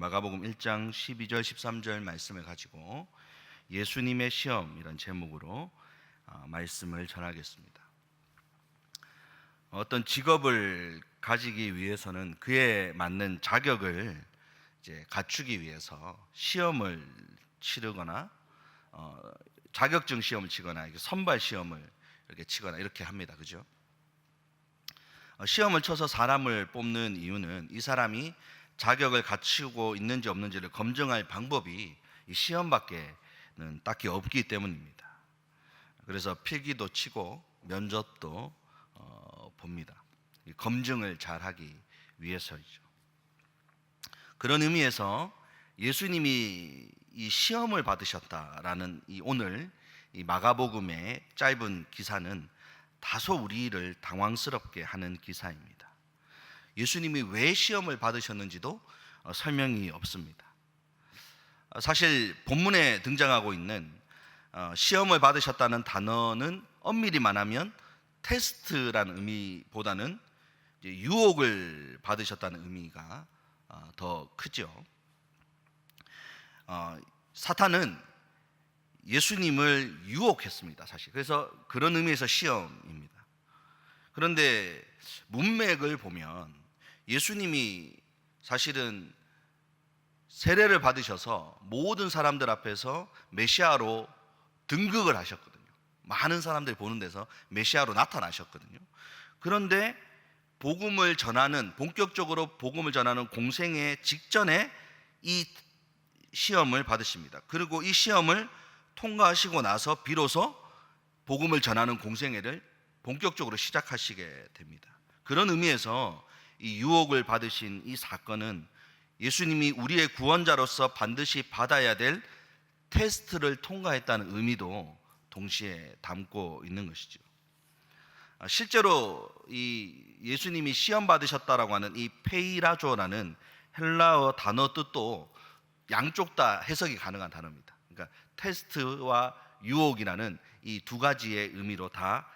마가복음 1장 12절 13절 말씀을 가지고 예수님의 시험이란 제목으로 말씀을 전하겠습니다. 어떤 직업을 가지기 위해서는 그에 맞는 자격을 갖추기 위해서 시험을 치르거나 자격증 시험을 치거나 선발 시험을 이렇게 치거나 이렇게 합니다. 그죠? 시험을 쳐서 사람을 뽑는 이유는 이 사람이 자격을 갖추고 있는지 없는지를 검증할 방법이 이 시험밖에는 딱히 없기 때문입니다. 그래서 필기도 치고 면접도 봅니다. 검증을 잘하기 위해서이죠. 그런 의미에서 예수님이 이 시험을 받으셨다라는 오늘 이 마가복음의 짧은 기사는 다소 우리를 당황스럽게 하는 기사입니다. 예수님이 왜 시험을 받으셨는지도 설명이 없습니다. 사실 본문에 등장하고 있는 시험을 받으셨다는 단어는 엄밀히 말하면 테스트라는 의미보다는 유혹을 받으셨다는 의미가 더 크죠. 사탄은 예수님을 유혹했습니다, 사실. 그래서 그런 의미에서 시험입니다. 그런데 문맥을 보면 예수님이 사실은 세례를 받으셔서 모든 사람들 앞에서 메시아로 등극을 하셨거든요. 많은 사람들이 보는 데서 메시아로 나타나셨거든요. 그런데 본격적으로 복음을 전하는 공생애 직전에 이 시험을 받으십니다. 그리고 이 시험을 통과하시고 나서 비로소 복음을 전하는 공생애를 본격적으로 시작하시게 됩니다. 그런 의미에서 이 유혹을 받으신 이 사건은 예수님이 우리의 구원자로서 반드시 받아야 될 테스트를 통과했다는 의미도 동시에 담고 있는 것이죠. 실제로 이 예수님이 시험 받으셨다라고 하는 이 페이라조라는 헬라어 단어 뜻도 양쪽 다 해석이 가능한 단어입니다. 그러니까 테스트와 유혹이라는 이 두 가지의 의미로 다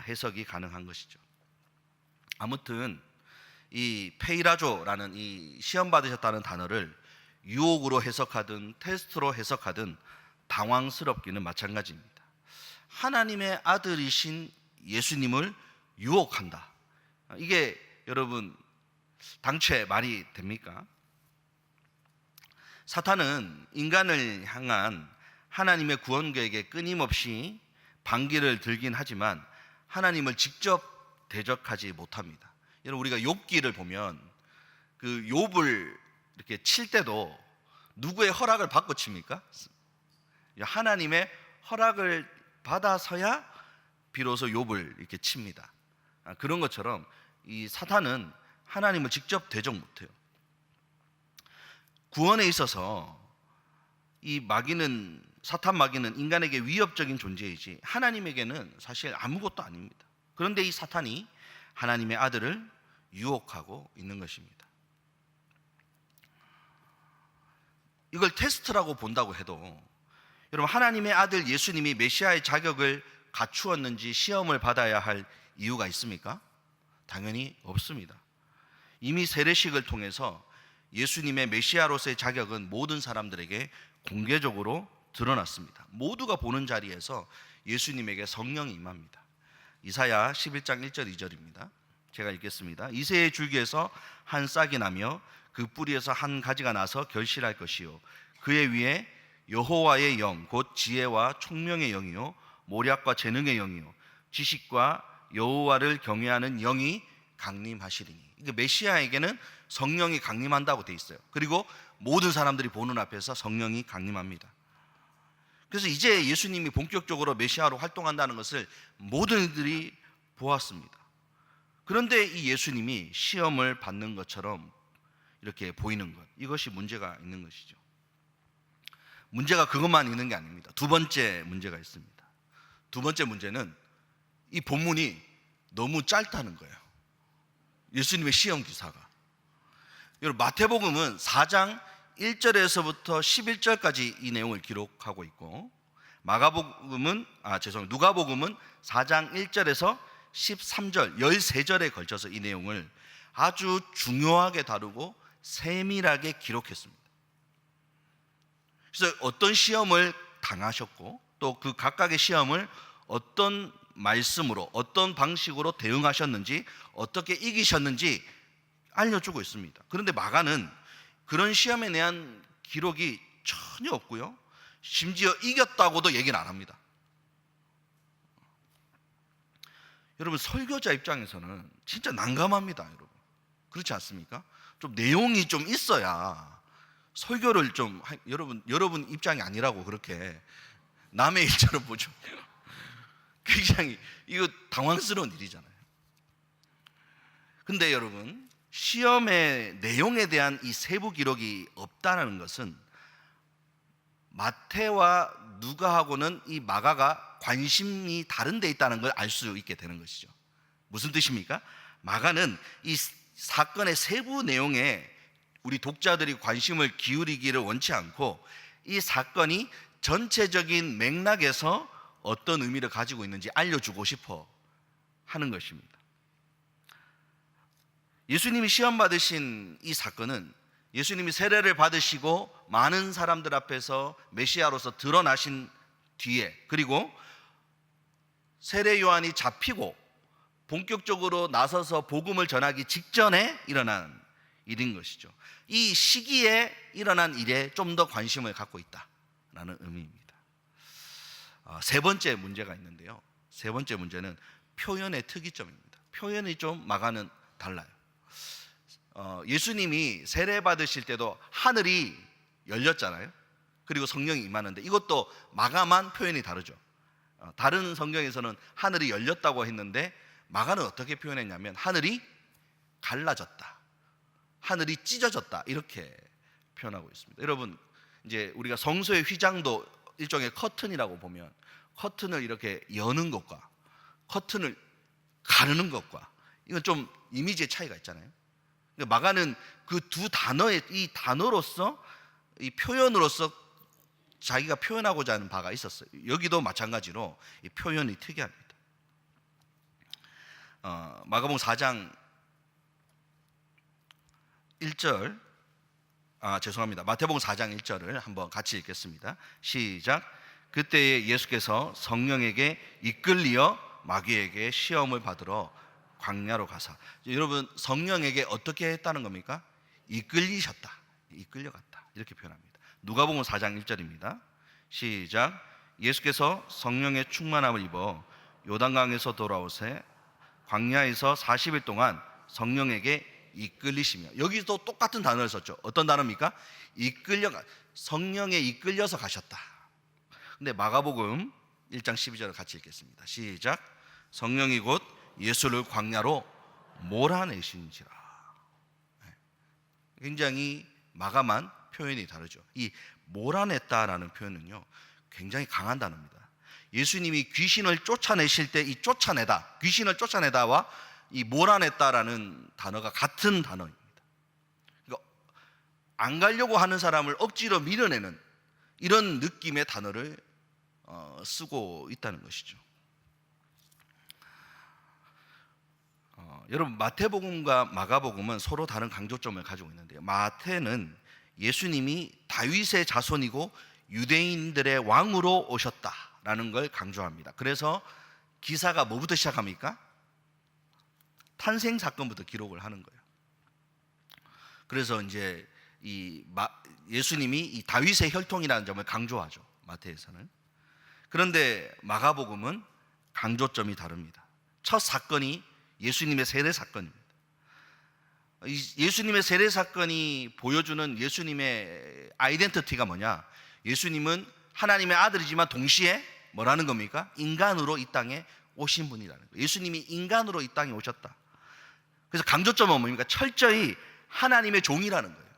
해석이 가능한 것이죠. 아무튼 이 페이라조라는 이 시험 받으셨다는 단어를 유혹으로 해석하든 테스트로 해석하든 당황스럽기는 마찬가지입니다. 하나님의 아들이신 예수님을 유혹한다. 이게 여러분 당최 말이 됩니까? 사탄은 인간을 향한 하나님의 구원 계획에 끊임없이 반기를 들긴 하지만 하나님을 직접 대적하지 못합니다. 여러분 우리가 욥기를 보면 그 욥을 이렇게 칠 때도 누구의 허락을 받고 칩니까? 하나님의 허락을 받아서야 비로소 욥을 이렇게 칩니다. 그런 것처럼 이 사탄은 하나님을 직접 대적 못해요. 구원에 있어서 이 사탄 마귀는 인간에게 위협적인 존재이지 하나님에게는 사실 아무것도 아닙니다. 그런데 이 사탄이 하나님의 아들을 유혹하고 있는 것입니다. 이걸 테스트라고 본다고 해도 여러분 하나님의 아들 예수님이 메시아의 자격을 갖추었는지 시험을 받아야 할 이유가 있습니까? 당연히 없습니다. 이미 세례식을 통해서 예수님의 메시아로서의 자격은 모든 사람들에게 공개적으로 드러났습니다. 모두가 보는 자리에서 예수님에게 성령이 임합니다. 이사야 11장 1절 2절입니다. 제가 읽겠습니다. 이새의 줄기에서 한 싹이 나며 그 뿌리에서 한 가지가 나서 결실할 것이요 그의 위에 여호와의 영 곧 지혜와 총명의 영이요 모략과 재능의 영이요 지식과 여호와를 경외하는 영이 강림하시리니. 이게 메시아에게는 성령이 강림한다고 돼 있어요. 그리고 모든 사람들이 보는 앞에서 성령이 강림합니다. 그래서 이제 예수님이 본격적으로 메시아로 활동한다는 것을 모든 이들이 보았습니다. 그런데 이 예수님이 시험을 받는 것처럼 이렇게 보이는 것, 이것이 문제가 있는 것이죠. 문제가 그것만 있는 게 아닙니다. 두 번째 문제가 있습니다. 두 번째 문제는 이 본문이 너무 짧다는 거예요. 예수님의 시험 기사가. 여러분 마태복음은 4장 1절에서부터 11절까지 이 내용을 기록하고 있고 누가복음은 4장 1절에서 13절 13절에 걸쳐서 이 내용을 아주 중요하게 다루고 세밀하게 기록했습니다. 그래서 어떤 시험을 당하셨고 또 그 각각의 시험을 어떤 말씀으로 어떤 방식으로 대응하셨는지 어떻게 이기셨는지 알려주고 있습니다. 그런데 마가는 그런 시험에 대한 기록이 전혀 없고요, 심지어 이겼다고도 얘기는 안 합니다. 여러분, 설교자 입장에서는 진짜 난감합니다. 여러분, 그렇지 않습니까? 좀 내용이 좀 있어야 설교를 좀 여러분 입장이 아니라고 그렇게 남의 일처럼 보죠. 굉장히 이거 당황스러운 일이잖아요. 근데 여러분, 시험의 내용에 대한 이 세부 기록이 없다는 것은 마태와 누가하고는 이 마가가 관심이 다른 데 있다는 걸 알 수 있게 되는 것이죠. 무슨 뜻입니까? 마가는 이 사건의 세부 내용에 우리 독자들이 관심을 기울이기를 원치 않고 이 사건이 전체적인 맥락에서 어떤 의미를 가지고 있는지 알려주고 싶어 하는 것입니다. 예수님이 시험 받으신 이 사건은 예수님이 세례를 받으시고 많은 사람들 앞에서 메시아로서 드러나신 뒤에, 그리고 세례 요한이 잡히고 본격적으로 나서서 복음을 전하기 직전에 일어난 일인 것이죠. 이 시기에 일어난 일에 좀 더 관심을 갖고 있다라는 의미입니다. 세 번째 문제가 있는데요, 세 번째 문제는 표현의 특이점입니다. 표현이 좀 마가는 달라요. 예수님이 세례 받으실 때도 하늘이 열렸잖아요. 그리고 성령이 임하는데 이것도 마가만 표현이 다르죠. 다른 성경에서는 하늘이 열렸다고 했는데 마가는 어떻게 표현했냐면 하늘이 갈라졌다, 하늘이 찢어졌다, 이렇게 표현하고 있습니다. 여러분, 이제 우리가 성소의 휘장도 일종의 커튼이라고 보면 커튼을 이렇게 여는 것과 커튼을 가르는 것과 이건 좀 이미지의 차이가 있잖아요. 마가는 그 두 단어의 이 단어로서 이 표현으로서 자기가 표현하고자 하는 바가 있었어요. 여기도 마찬가지로 이 표현이 특이합니다. 마가복음 4장 1절, 죄송합니다. 마태복음 4장 1절을 한번 같이 읽겠습니다. 시작. 그때에 예수께서 성령에게 이끌리어 마귀에게 시험을 받으러 광야로 가사. 여러분, 성령에게 어떻게 했다는 겁니까? 이끌리셨다, 이끌려갔다, 이렇게 표현합니다. 누가복음 4장 1절입니다. 시작. 예수께서 성령의 충만함을 입어 요단강에서 돌아오세 광야에서 40일 동안 성령에게 이끌리시며, 여기도 똑같은 단어를 썼죠. 어떤 단어입니까? 이끌려가, 성령에 이끌려서 가셨다. 근데 마가복음 1장 12절을 같이 읽겠습니다. 시작. 성령이 곧 예수를 광야로 몰아내신지라. 굉장히 마가만 표현이 다르죠. 이 몰아냈다라는 표현은요, 굉장히 강한 단어입니다. 예수님이 귀신을 쫓아내실 때 이 쫓아내다, 귀신을 쫓아내다와 이 몰아냈다라는 단어가 같은 단어입니다. 그러니까 안 가려고 하는 사람을 억지로 밀어내는 이런 느낌의 단어를 쓰고 있다는 것이죠. 여러분, 마태복음과 마가복음은 서로 다른 강조점을 가지고 있는데요, 마태는 예수님이 다윗의 자손이고 유대인들의 왕으로 오셨다라는 걸 강조합니다. 그래서 기사가 뭐부터 시작합니까? 탄생 사건부터 기록을 하는 거예요. 그래서 이제 예수님이 이 다윗의 혈통이라는 점을 강조하죠, 마태에서는. 그런데 마가복음은 강조점이 다릅니다. 첫 사건이 예수님의 세례 사건입니다. 예수님의 세례 사건이 보여주는 예수님의 아이덴티티가 뭐냐? 예수님은 하나님의 아들이지만 동시에 뭐라는 겁니까? 인간으로 이 땅에 오신 분이라는 거예요. 예수님이 인간으로 이 땅에 오셨다. 그래서 강조점은 뭡니까? 철저히 하나님의 종이라는 거예요.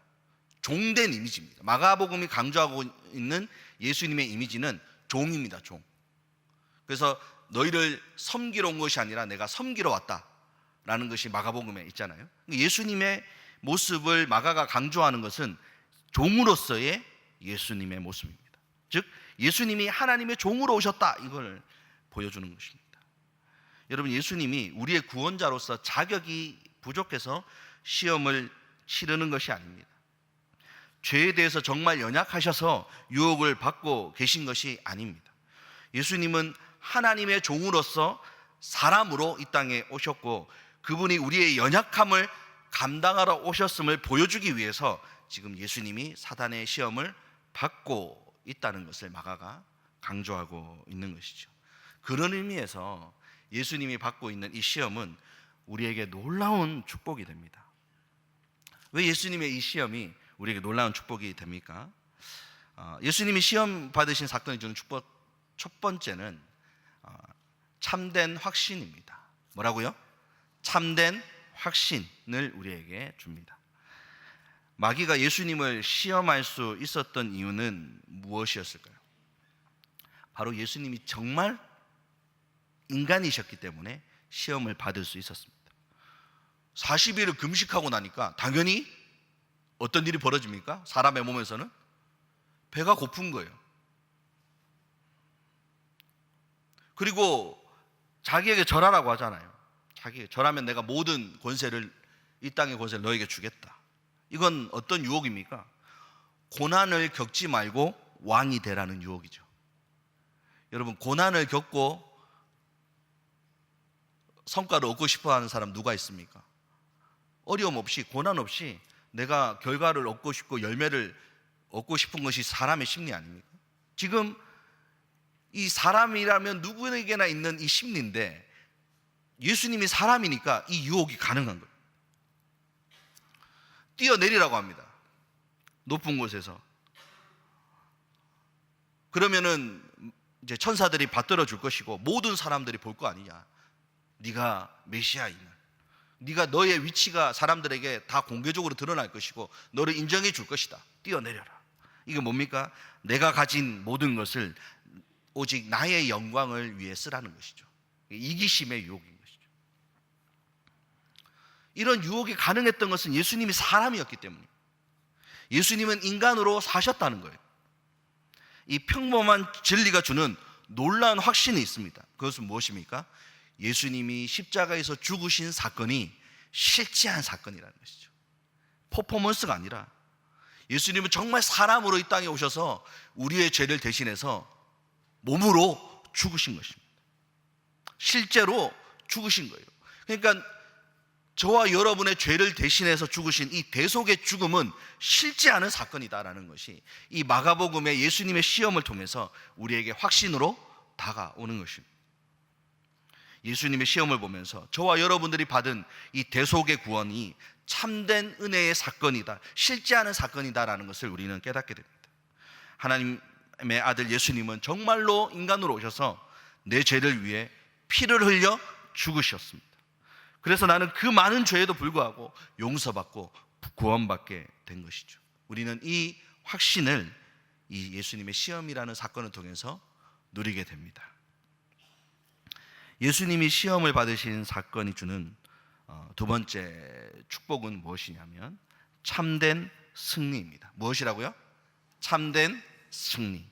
종된 이미지입니다. 마가복음이 강조하고 있는 예수님의 이미지는 종입니다. 종. 그래서 너희를 섬기러 온 것이 아니라 내가 섬기러 왔다라는 것이 마가복음에 있잖아요. 예수님의 모습을 마가가 강조하는 것은 종으로서의 예수님의 모습입니다. 즉 예수님이 하나님의 종으로 오셨다, 이걸 보여주는 것입니다. 여러분, 예수님이 우리의 구원자로서 자격이 부족해서 시험을 치르는 것이 아닙니다. 죄에 대해서 정말 연약하셔서 유혹을 받고 계신 것이 아닙니다. 예수님은 하나님의 종으로서 사람으로 이 땅에 오셨고, 그분이 우리의 연약함을 감당하러 오셨음을 보여주기 위해서 지금 예수님이 사단의 시험을 받고 있다는 것을 마가가 강조하고 있는 것이죠. 그런 의미에서 예수님이 받고 있는 이 시험은 우리에게 놀라운 축복이 됩니다. 왜 예수님의 이 시험이 우리에게 놀라운 축복이 됩니까? 예수님이 시험 받으신 사건이 주는 축복, 첫 번째는 참된 확신입니다. 뭐라고요? 참된 확신을 우리에게 줍니다. 마귀가 예수님을 시험할 수 있었던 이유는 무엇이었을까요? 바로 예수님이 정말 인간이셨기 때문에 시험을 받을 수 있었습니다. 40일을 금식하고 나니까 당연히 어떤 일이 벌어집니까? 사람의 몸에서는 배가 고픈 거예요. 그리고 자기에게 절하라고 하잖아요. 자기에게 절하면 내가 모든 권세를, 이 땅의 권세를 너에게 주겠다. 이건 어떤 유혹입니까? 고난을 겪지 말고 왕이 되라는 유혹이죠. 여러분, 고난을 겪고 성과를 얻고 싶어 하는 사람 누가 있습니까? 어려움 없이, 고난 없이 내가 결과를 얻고 싶고 열매를 얻고 싶은 것이 사람의 심리 아닙니까? 지금 이 사람이라면 누구에게나 있는 이 심리인데 예수님이 사람이니까 이 유혹이 가능한 거예요. 뛰어내리라고 합니다. 높은 곳에서. 그러면은 이제 천사들이 받들어 줄 것이고 모든 사람들이 볼 거 아니냐. 네가 메시아이냐. 네가 너의 위치가 사람들에게 다 공개적으로 드러날 것이고 너를 인정해 줄 것이다. 뛰어내려라. 이게 뭡니까? 내가 가진 모든 것을 오직 나의 영광을 위해 쓰라는 것이죠. 이기심의 유혹인 것이죠. 이런 유혹이 가능했던 것은 예수님이 사람이었기 때문입니다. 예수님은 인간으로 사셨다는 거예요. 이 평범한 진리가 주는 놀라운 확신이 있습니다. 그것은 무엇입니까? 예수님이 십자가에서 죽으신 사건이 실제한 사건이라는 것이죠. 퍼포먼스가 아니라 예수님은 정말 사람으로 이 땅에 오셔서 우리의 죄를 대신해서 몸으로 죽으신 것입니다. 실제로 죽으신 거예요. 그러니까 저와 여러분의 죄를 대신해서 죽으신 이 대속의 죽음은 실제하는 사건이다라는 것이 이 마가복음의 예수님의 시험을 통해서 우리에게 확신으로 다가오는 것입니다. 예수님의 시험을 보면서 저와 여러분들이 받은 이 대속의 구원이 참된 은혜의 사건이다, 실제하는 사건이다라는 것을 우리는 깨닫게 됩니다. 하나님의 아들 예수님은 정말로 인간으로 오셔서 내 죄를 위해 피를 흘려 죽으셨습니다. 그래서 나는 그 많은 죄에도 불구하고 용서받고 구원받게 된 것이죠. 우리는 이 확신을 이 예수님의 시험이라는 사건을 통해서 누리게 됩니다. 예수님이 시험을 받으신 사건이 주는 두 번째 축복은 무엇이냐면 참된 승리입니다. 무엇이라고요? 참된 승리.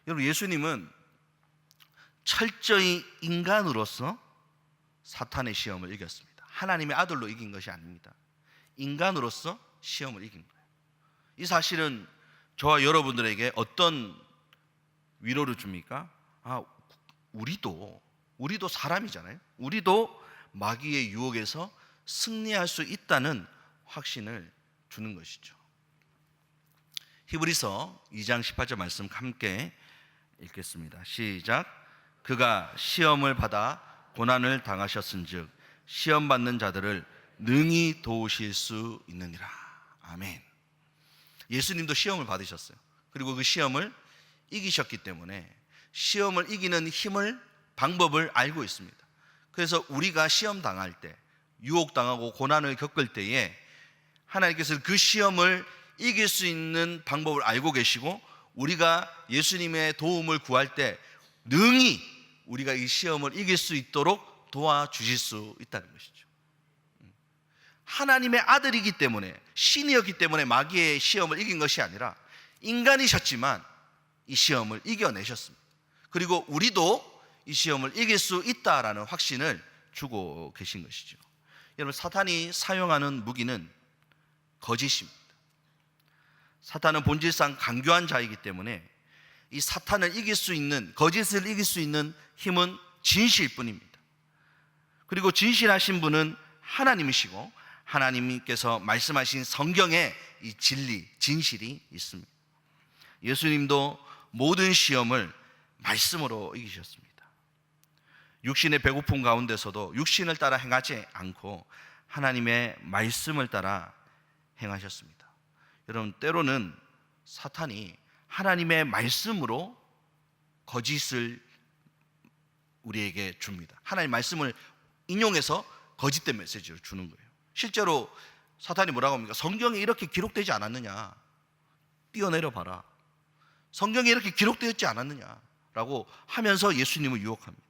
여러분, 예수님은 철저히 인간으로서 사탄의 시험을 이겼습니다. 하나님의 아들로 이긴 것이 아닙니다. 인간으로서 시험을 이긴 거예요. 이 사실은 저와 여러분들에게 어떤 위로를 줍니까? 우리도 사람이잖아요. 우리도 마귀의 유혹에서 승리할 수 있다는 확신을 주는 것이죠. 히브리서 2장 18절 말씀 함께 읽겠습니다. 시작. 그가 시험을 받아 고난을 당하셨은즉 시험 받는 자들을 능히 도우실 수 있느니라. 아멘. 예수님도 시험을 받으셨어요. 그리고 그 시험을 이기셨기 때문에 시험을 이기는 방법을 알고 있습니다. 그래서 우리가 시험 당할 때, 유혹당하고 고난을 겪을 때에 하나님께서 그 시험을 이길 수 있는 방법을 알고 계시고 우리가 예수님의 도움을 구할 때 능히 우리가 이 시험을 이길 수 있도록 도와주실 수 있다는 것이죠. 하나님의 아들이기 때문에, 신이었기 때문에 마귀의 시험을 이긴 것이 아니라 인간이셨지만 이 시험을 이겨내셨습니다. 그리고 우리도 이 시험을 이길 수 있다라는 확신을 주고 계신 것이죠. 여러분, 사탄이 사용하는 무기는 거짓입니다. 사탄은 본질상 강교한 자이기 때문에 이 사탄을 이길 수 있는, 거짓을 이길 수 있는 힘은 진실뿐입니다. 그리고 진실하신 분은 하나님이시고 하나님께서 말씀하신 성경에 이 진리, 진실이 있습니다. 예수님도 모든 시험을 말씀으로 이기셨습니다. 육신의 배고픔 가운데서도 육신을 따라 행하지 않고 하나님의 말씀을 따라 행하셨습니다. 여러분, 때로는 사탄이 하나님의 말씀으로 거짓을 우리에게 줍니다. 하나님의 말씀을 인용해서 거짓된 메시지를 주는 거예요. 실제로 사탄이 뭐라고 합니까? 성경에 이렇게 기록되지 않았느냐? 뛰어내려 봐라. 성경에 이렇게 기록되었지 않았느냐라고 하면서 예수님을 유혹합니다.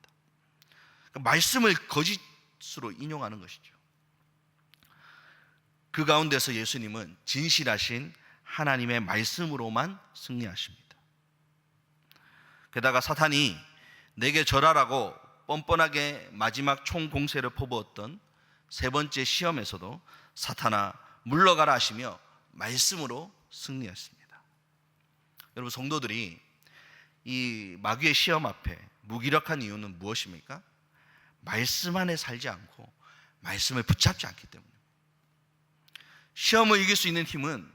그러니까 말씀을 거짓으로 인용하는 것이죠. 그 가운데서 예수님은 진실하신 하나님의 말씀으로만 승리하십니다. 게다가 사탄이 내게 절하라고 뻔뻔하게 마지막 총공세를 퍼부었던 세 번째 시험에서도 사탄아 물러가라 하시며 말씀으로 승리했습니다. 여러분, 성도들이 이 마귀의 시험 앞에 무기력한 이유는 무엇입니까? 말씀 안에 살지 않고 말씀을 붙잡지 않기 때문입니다. 시험을 이길 수 있는 힘은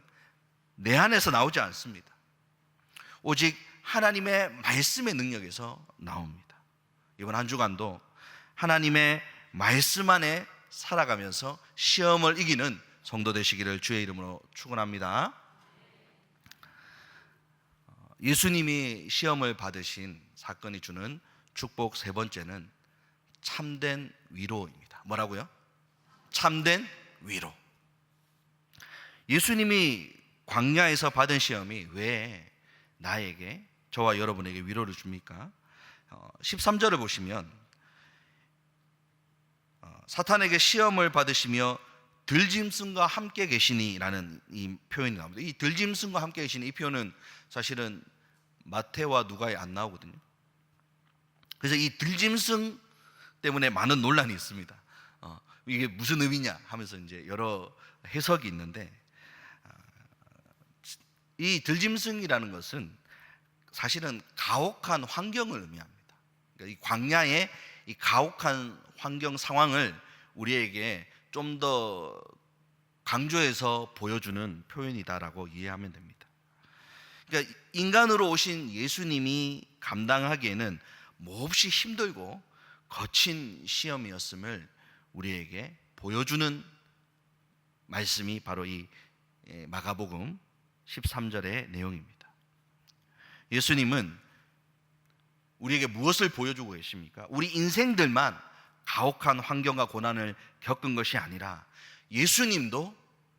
내 안에서 나오지 않습니다. 오직 하나님의 말씀의 능력에서 나옵니다. 이번 한 주간도 하나님의 말씀 안에 살아가면서 시험을 이기는 성도 되시기를 주의 이름으로 축원합니다. 예수님이 시험을 받으신 사건이 주는 축복 세 번째는 참된 위로입니다. 뭐라고요? 참된 위로. 예수님이 광야에서 받은 시험이 왜 나에게, 저와 여러분에게 위로를 줍니까? 13절을 보시면 사탄에게 시험을 받으시며 들짐승과 함께 계시니 라는 이 표현이 나옵니다. 이 들짐승과 함께 계시니, 이 표현은 사실은 마태와 누가에 안 나오거든요. 그래서 이 들짐승 때문에 많은 논란이 있습니다. 이게 무슨 의미냐 하면서 이제 여러 해석이 있는데, 이 들짐승이라는 것은 사실은 가혹한 환경을 의미합니다. 그러니까 이 광야의 이 가혹한 환경 상황을 우리에게 좀 더 강조해서 보여주는 표현이다라고 이해하면 됩니다. 그러니까 인간으로 오신 예수님이 감당하기에는 몹시 힘들고 거친 시험이었음을 우리에게 보여주는 말씀이 바로 이 마가복음 13절의 내용입니다. 예수님은 우리에게 무엇을 보여주고 계십니까? 우리 인생들만 가혹한 환경과 고난을 겪은 것이 아니라 예수님도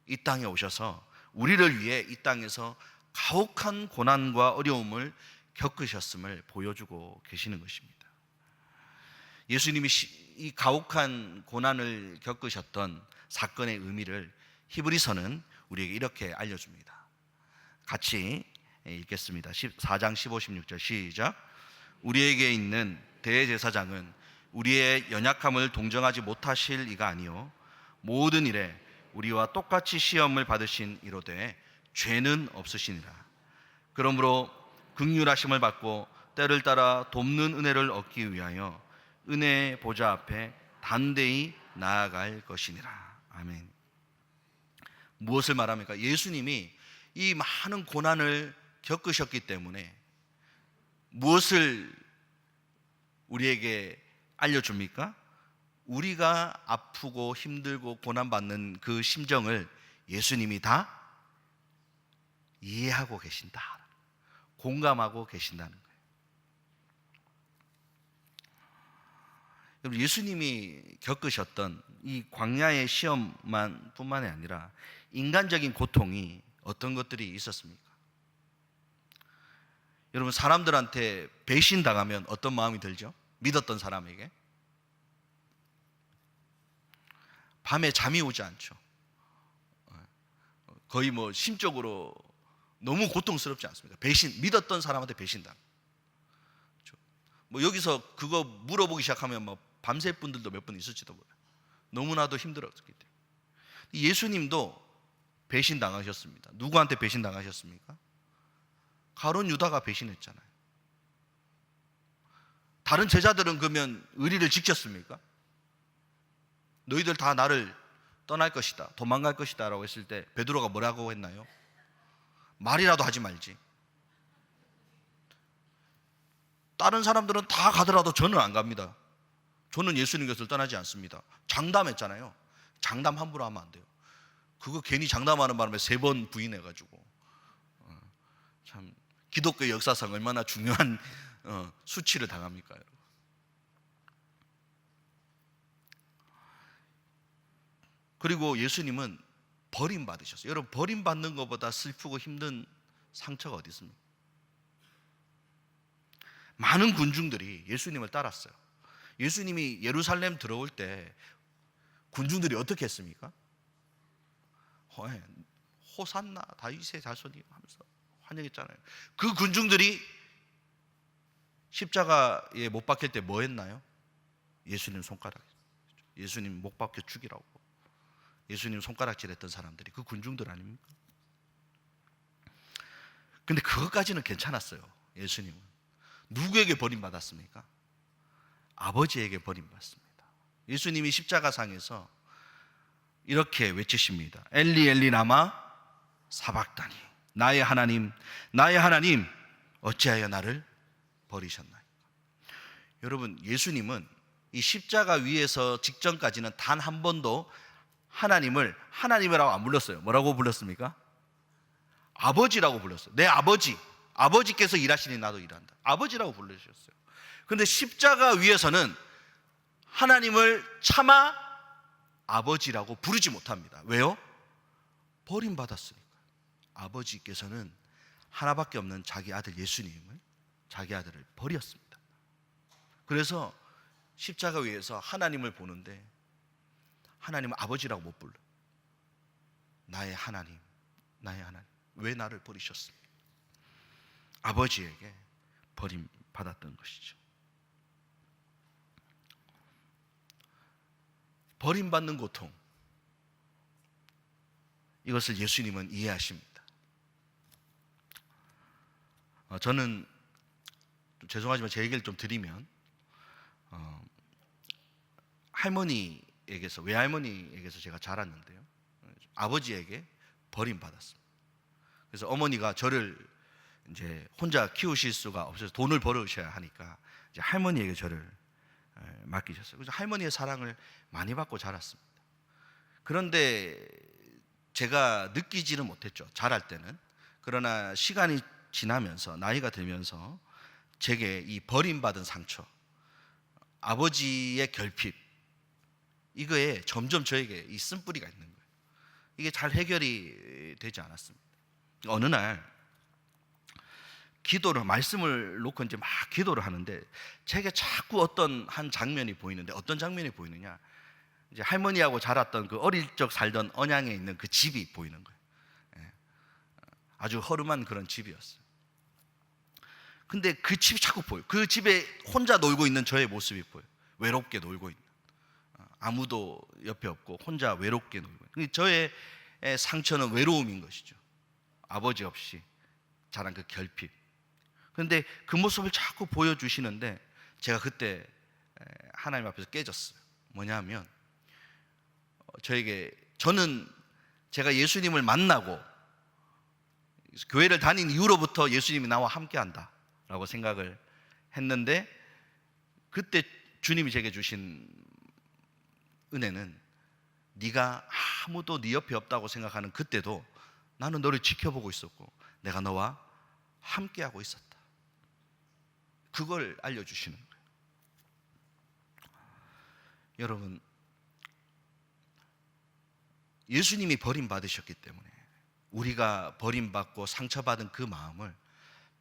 이 땅에 오셔서 우리를 위해 이 땅에서 가혹한 고난과 어려움을 겪으셨음을 보여주고 계시는 것입니다. 예수님이 이 가혹한 고난을 겪으셨던 사건의 의미를 히브리서는 우리에게 이렇게 알려줍니다. 같이 읽겠습니다. 4장 15, 16절 시작. 우리에게 있는 대제사장은 우리의 연약함을 동정하지 못하실 이가 아니요 모든 일에 우리와 똑같이 시험을 받으신 이로되 죄는 없으시니라. 그러므로 긍휼하심을 받고 때를 따라 돕는 은혜를 얻기 위하여 은혜의 보좌 앞에 담대히 나아갈 것이니라. 아멘. 무엇을 말합니까? 예수님이 이 많은 고난을 겪으셨기 때문에 무엇을 우리에게 알려줍니까? 우리가 아프고 힘들고 고난받는 그 심정을 예수님이 다 이해하고 계신다, 공감하고 계신다는 거예요. 예수님이 겪으셨던 이 광야의 시험만 뿐만이 아니라 인간적인 고통이 어떤 것들이 있었습니까? 여러분, 사람들한테 배신당하면 어떤 마음이 들죠? 믿었던 사람에게 밤에 잠이 오지 않죠. 거의 뭐 심적으로 너무 고통스럽지 않습니까? 믿었던 사람한테 배신당. 뭐 여기서 그거 물어보기 시작하면 뭐 밤샐 분들도 몇 분 있을지도 몰라요. 너무나도 힘들었기 때문에. 예수님도 배신당하셨습니다. 누구한테 배신당하셨습니까? 가룟 유다가 배신했잖아요. 다른 제자들은 그러면 의리를 지켰습니까? 너희들 다 나를 떠날 것이다, 도망갈 것이다 라고 했을 때 베드로가 뭐라고 했나요? 말이라도 하지 말지. 다른 사람들은 다 가더라도 저는 안 갑니다. 저는 예수님 곁을 떠나지 않습니다. 장담했잖아요. 장담 함부로 하면 안 돼요. 그거 괜히 장담하는 바람에 3번 부인해가지고 참 기독교 역사상 얼마나 중요한 수치를 당합니까, 여러분? 그리고 예수님은 버림받으셨어요. 여러분, 버림받는 것보다 슬프고 힘든 상처가 어디 있습니까? 많은 군중들이 예수님을 따랐어요. 예수님이 예루살렘 들어올 때 군중들이 어떻게 했습니까? 호산나 다윗의 자손이 하면서 환영했잖아요. 그 군중들이 십자가에 못 박힐 때 뭐 했나요? 예수님 손가락, 예수님 못 박혀 죽이라고 예수님 손가락질 했던 사람들이 그 군중들 아닙니까? 근데 그것까지는 괜찮았어요. 예수님은 누구에게 버림받았습니까? 아버지에게 버림받습니다. 예수님이 십자가상에서 이렇게 외치십니다. 엘리 엘리 라마 사박다니, 나의 하나님 나의 하나님 어찌하여 나를 버리셨나이까. 여러분, 예수님은 이 십자가 위에서 직전까지는 단 한 번도 하나님을 하나님이라고 안 불렀어요. 뭐라고 불렀습니까? 아버지라고 불렀어요. 내 아버지, 아버지께서 일하시니 나도 일한다, 아버지라고 불러주셨어요. 그런데 십자가 위에서는 하나님을 차마 아버지라고 부르지 못합니다. 왜요? 버림받았으니까. 아버지께서는 하나밖에 없는 자기 아들 예수님을, 자기 아들을 버렸습니다. 그래서 십자가 위에서 하나님을 보는데 하나님은 아버지라고 못 불러. 나의 하나님 나의 하나님 왜 나를 버리셨습니까? 아버지에게 버림받았던 것이죠. 버림받는 고통, 이것을 예수님은 이해하십니다. 저는 죄송하지만 제 얘기를 좀 드리면 할머니에게서, 외할머니에게서 제가 자랐는데요, 아버지에게 버림받았습니다. 그래서 어머니가 저를 이제 혼자 키우실 수가 없어서 돈을 벌으셔야 하니까 이제 할머니에게 저를 맡기셨어요. 그래서 할머니의 사랑을 많이 받고 자랐습니다. 그런데 제가 느끼지는 못했죠, 자랄 때는. 그러나 시간이 지나면서, 나이가 들면서 제게 이 버림받은 상처, 아버지의 결핍, 이거에 점점 저에게 이 쓴뿌리가 있는 거예요. 이게 잘 해결이 되지 않았습니다. 어느 날 기도를, 말씀을 놓고 이제 막 기도를 하는데 제게 자꾸 어떤 한 장면이 보이는데, 어떤 장면이 보이느냐, 이제 할머니하고 자랐던 그 어릴 적 살던 언양에 있는 그 집이 보이는 거예요. 아주 허름한 그런 집이었어요. 근데 그 집이 자꾸 보여요. 그 집에 혼자 놀고 있는 저의 모습이 보여요. 외롭게 놀고 있는, 아무도 옆에 없고 혼자 외롭게 놀고 있는. 저의 상처는 외로움인 것이죠. 아버지 없이 자란 그 결핍. 그런데 그 모습을 자꾸 보여주시는데 제가 그때 하나님 앞에서 깨졌어요. 뭐냐면 저는 제가 예수님을 만나고 교회를 다닌 이후로부터 예수님이 나와 함께한다 라고 생각을 했는데, 그때 주님이 제게 주신 은혜는, 네가 아무도 네 옆에 없다고 생각하는 그때도 나는 너를 지켜보고 있었고 내가 너와 함께하고 있었다. 그걸 알려주시는 거예요. 여러분, 예수님이 버림받으셨기 때문에 우리가 버림받고 상처받은 그 마음을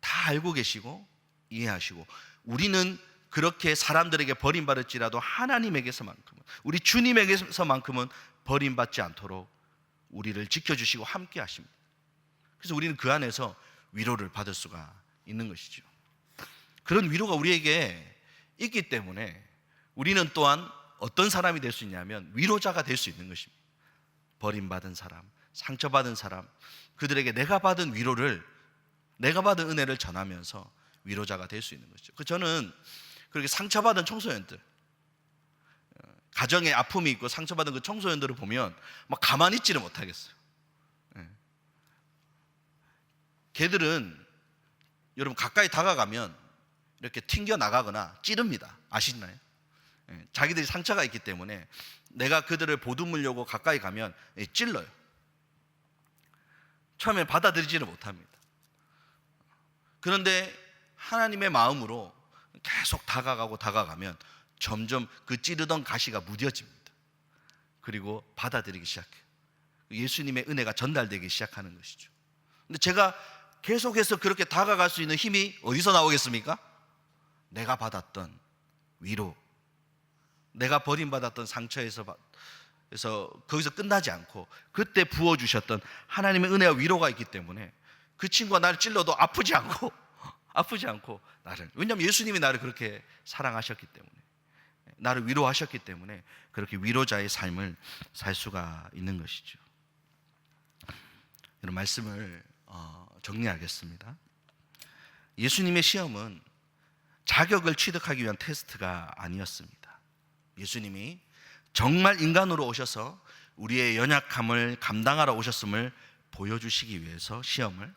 다 알고 계시고 이해하시고, 우리는 그렇게 사람들에게 버림받을지라도 하나님에게서만큼은, 우리 주님에게서만큼은 버림받지 않도록 우리를 지켜주시고 함께 하십니다. 그래서 우리는 그 안에서 위로를 받을 수가 있는 것이죠. 그런 위로가 우리에게 있기 때문에 우리는 또한 어떤 사람이 될 수 있냐면 위로자가 될 수 있는 것입니다. 버림받은 사람, 상처받은 사람, 그들에게 내가 받은 은혜를 전하면서 위로자가 될 수 있는 것이죠. 저는 그렇게 상처받은 청소년들, 가정에 아픔이 있고 상처받은 그 청소년들을 보면 막 가만히 있지를 못하겠어요. 걔들은 여러분 가까이 다가가면 이렇게 튕겨 나가거나 찌릅니다. 아시나요? 자기들이 상처가 있기 때문에 내가 그들을 보듬으려고 가까이 가면 찔러요. 처음에 받아들이지를 못합니다. 그런데 하나님의 마음으로 계속 다가가면 점점 그 찌르던 가시가 무뎌집니다. 그리고 받아들이기 시작해요. 예수님의 은혜가 전달되기 시작하는 것이죠. 근데 제가 계속해서 그렇게 다가갈 수 있는 힘이 어디서 나오겠습니까? 내가 받았던 위로, 내가 버림받았던 상처에서 거기서 끝나지 않고 그때 부어주셨던 하나님의 은혜와 위로가 있기 때문에 그 친구가 나를 찔러도 아프지 않고 나를, 왜냐하면 예수님이 나를 그렇게 사랑하셨기 때문에, 나를 위로하셨기 때문에 그렇게 위로자의 삶을 살 수가 있는 것이죠. 이런 말씀을 정리하겠습니다. 예수님의 시험은 자격을 취득하기 위한 테스트가 아니었습니다. 예수님이 정말 인간으로 오셔서 우리의 연약함을 감당하러 오셨음을 보여주시기 위해서 시험을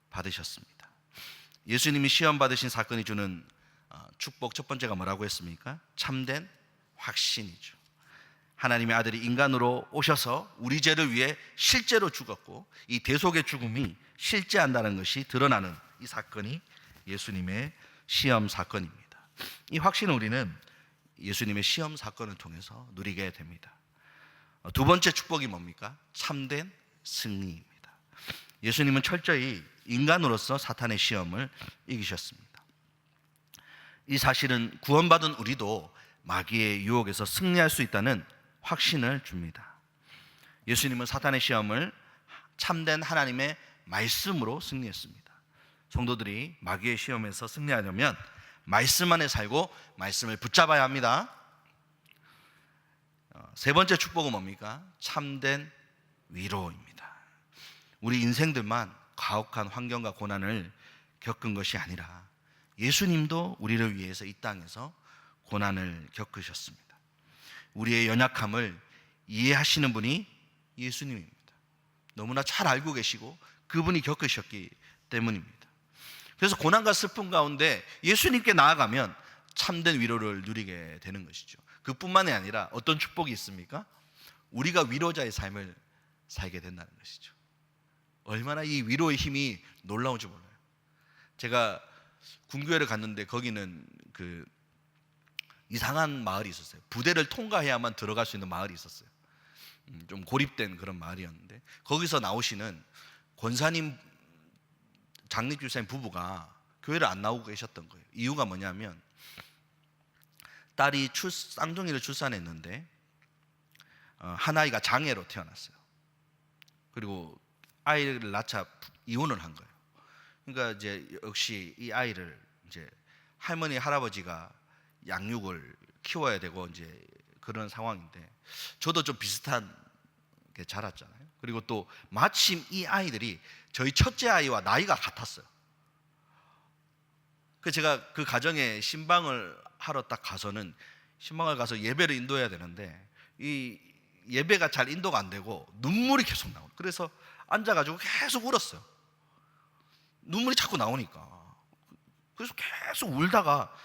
받으셨습니다. 예수님이 시험 받으신 사건이 주는 축복 첫 번째가 뭐라고 했습니까? 참된 확신이죠. 하나님의 아들이 인간으로 오셔서 우리 죄를 위해 실제로 죽었고 이 대속의 죽음이 실제한다는 것이 드러나는 이 사건이 예수님의 시험 사건입니다. 이 확신을 우리는 예수님의 시험 사건을 통해서 누리게 됩니다. 두 번째 축복이 뭡니까? 참된 승리입니다. 예수님은 철저히 인간으로서 사탄의 시험을 이기셨습니다. 이 사실은 구원받은 우리도 마귀의 유혹에서 승리할 수 있다는 확신을 줍니다. 예수님은 사탄의 시험을 참된 하나님의 말씀으로 승리했습니다. 성도들이 마귀의 시험에서 승리하려면 말씀 안에 살고 말씀을 붙잡아야 합니다. 세 번째 축복은 뭡니까? 참된 위로입니다. 우리 인생들만 가혹한 환경과 고난을 겪은 것이 아니라 예수님도 우리를 위해서 이 땅에서 고난을 겪으셨습니다. 우리의 연약함을 이해하시는 분이 예수님입니다. 너무나 잘 알고 계시고 그분이 겪으셨기 때문입니다. 그래서 고난과 슬픔 가운데 예수님께 나아가면 참된 위로를 누리게 되는 것이죠. 그뿐만이 아니라 어떤 축복이 있습니까? 우리가 위로자의 삶을 살게 된다는 것이죠. 얼마나 이 위로의 힘이 놀라운지 몰라요. 제가 군교회를 갔는데 거기는 그 이상한 마을이 있었어요. 부대를 통과해야만 들어갈 수 있는 마을이 있었어요. 좀 고립된 그런 마을이었는데 거기서 나오시는 권사님, 장립집사님 부부가 교회를 안 나오고 계셨던 거예요. 이유가 뭐냐면 딸이 쌍둥이를 출산했는데 한 아이가 장애로 태어났어요. 그리고 아이를 낳자 이혼을 한 거예요. 그러니까 이제 역시 이 아이를 이제 할머니 할아버지가 양육을 키워야 되고 이제 그런 상황인데 저도 좀 비슷한 게 자랐잖아요. 그리고 또 마침 이 아이들이 저희 첫째 아이와 나이가 같았어요. 그래서 제가 그 가정에 신방을 하러 딱 가서는 신방을 가서 예배를 인도해야 되는데 이 예배가 잘 인도가 안 되고 눈물이 계속 나오고 그래서 앉아가지고 계속 울었어요. 눈물이 자꾸 나오니까. 그래서 계속 울다가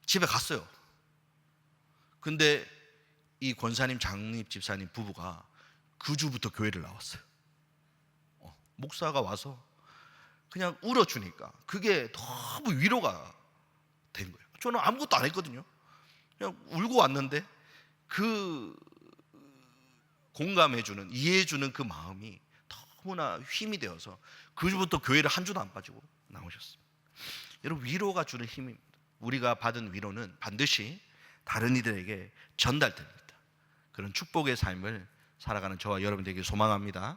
집에 갔어요. 근데 이 권사님 장립 집사님 부부가 그 주부터 교회를 나왔어요. 목사가 와서 그냥 울어주니까 그게 너무 위로가 된 거예요. 저는 아무것도 안 했거든요. 그냥 울고 왔는데 그 공감해주는, 이해해주는 그 마음이 너무나 힘이 되어서 그 주부터 교회를 한 주도 안 빠지고 나오셨습니다. 여러분, 위로가 주는 힘입니다. 우리가 받은 위로는 반드시 다른 이들에게 전달됩니다. 그런 축복의 삶을 살아가는 저와 여러분 되길 소망합니다.